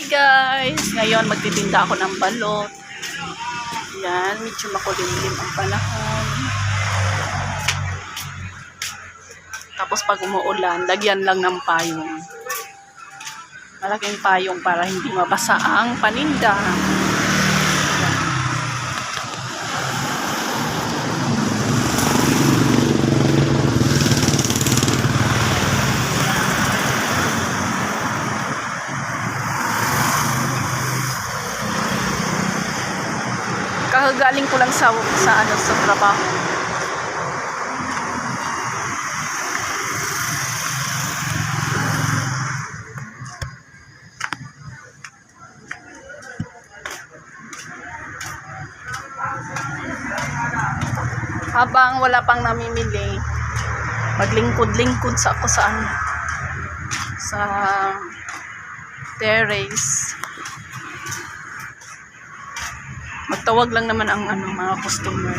guys! Ngayon magtitinda ako ng balot. Yan, medyo makulimlim ang panahon. Tapos pag umuulan, lagyan lang ng payong. Malaking payong para hindi mabasa ang paninda. Kakagaling ko lang sa trabaho. Habang wala pang namimili, maglingkod-lingkod ako sa terrace. Magtawag lang naman ang mga customer.